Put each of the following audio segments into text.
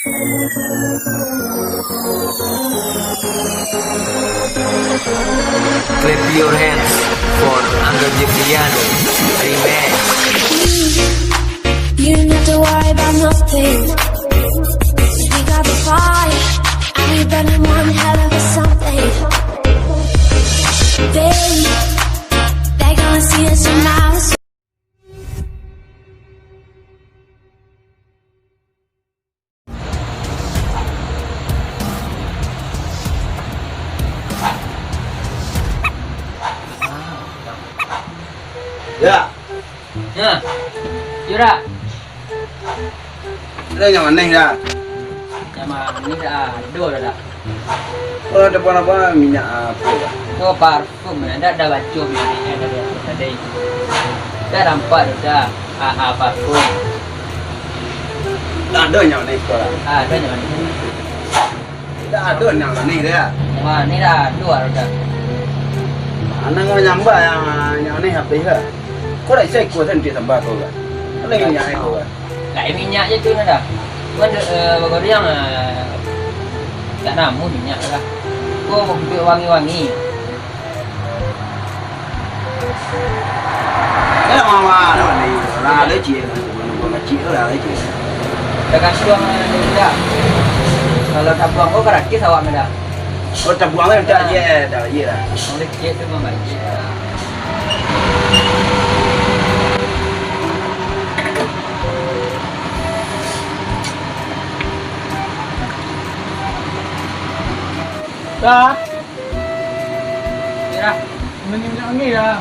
Clap your hands for Angga Jeffriano Remix. You don't have to worry about nothing. 'Cause we got the fire, and we burning one hell of a something. Baby, they gonna see us from outside. Ya, Ya, Yura, ada yang mana dah? sama ini dah dua dah. Oh, depan apa minyak apa? Tuh parfum, ada baju ini ada tadi. Dah nampak dah, parfum. Tak ada yang mana sekolah. Ada yang mana? Tak ada yang mana dia. Sama ini dah dua dah. Anak kau nyamba yang mana habis lah. Kau dah saya kuat sendiri tambah kau kan? Ada yang nyai kau kan? Kayak minyaknya tu dah. Kau bagus yang tak namu minyak lah. Kau mau beli wangi-wangi. Cái mama đó này ra lấy chuyện, còn là chuyện đó là lấy chuyện. Dah kasih uang dah. Kalau tak buang kau kerakit awak dah. Kau tak buang kan tak je, dah je lah. Oleh dia tu membaca. Dah, Mira, minyak ni dah.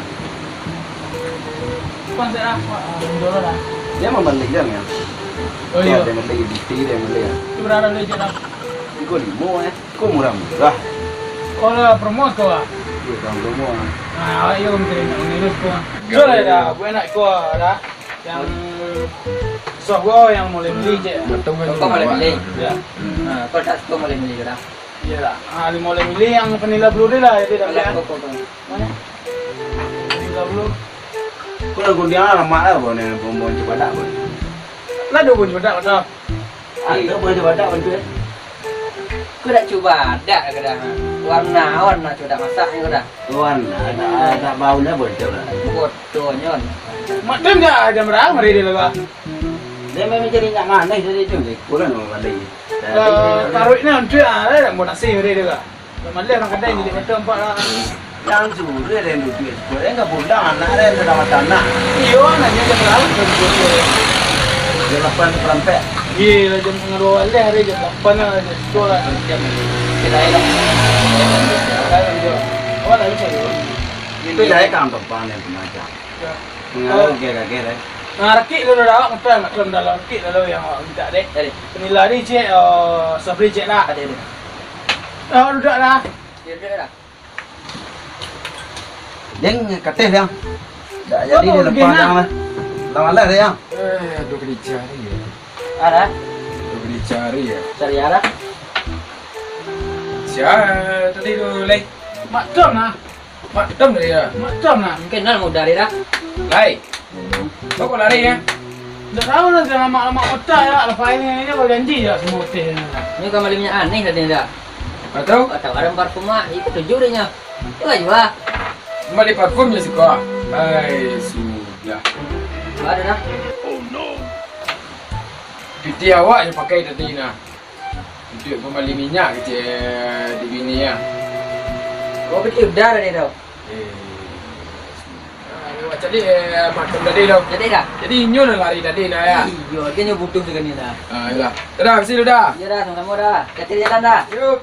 Kuan saya dah, dulu dah. Dia mau balik dah ni. Oh iya, Dia balik di sini dia balik. tu berada di jalan. Kau limo kau murah. Kalau promote kau ah. Dia kan limo. Ah, ayo mungkin ngurus kau. Sudah dah, gue nak kau dah. Yang sok kau yang mulai beli je. kau boleh beli. Ya, Kau tak kau boleh beli dah. iya lah. Ah, mulai beli yang vanilla blue dia lah, jadi dah beli. Kau. Mana? Vanilla blue. Kau nak dia lama lah pun ni, pun cuba tak pun. Lah dua pun cepat dah. Ada pun cuba tak pun tu. Kau dah cuba ada ke dah? Warna sudah masak ni kau dah. Tuan, ada bau dah pun cuba. Bodohnya. Macam dah jam berapa hari dia lah. Dia memang jadi nak mana jadi tu. Kau nak balik. Taruh ini untuk ada mau nasi hari dia lah. Malah orang kedai jadi macam empat lah. Yang tu dia ada duit. Kau enggak pulang anak dia sudah macam nak. Iyo, nanya jam berapa? Dia lapan perampek. Iya, jam setengah dua balik hari jam 8 lah sekolah. Kita elok. Oh, lagi saya. Itu jadi kam depan yang pengajar. Mengalir kira-kira. Nah, rakit dulu dah, macam dalam rakit dulu yang awak minta dek. Tadi. Penilai ni cek, sabri cek lah. Ada. Oh, duduk dah. Dia dah. Dia katih dia. Dah jadi dia lepas yang lah. Lama lah dia. Aduh kena cari ya. Ada. Aduh kena cari ya. Cari ada. Siapa tadi tu leh? Macam lah. Macam dia ya. Macam lah. Mungkin nak mudah dia dah. Lai. Kau kau lari ya? Dah tahu lah, jangan lama-lama otak ya. Lepas ini kau janji je semua hotel ni. Ini kau malah minyak aneh tadi dah. Atau Atau ada parfum mak, itu tujuh dia nya. Tu aja lah. kembali parfum je suka. Ai sudah. Ada dah. Piti awak yang pakai tadi nah. Untuk kembali minyak kecil di bini ya. Kau pergi udah dah dia tau. Jadi macam tadi dah. Jadi dah. Jadi nyu dah lari tadi nah ya. Iyo, dia nyu butuh sekali dah. Ah, yalah. Dah, mesti dah. Ya dah, sama-sama dah. Kecil jalan dah. Yuk.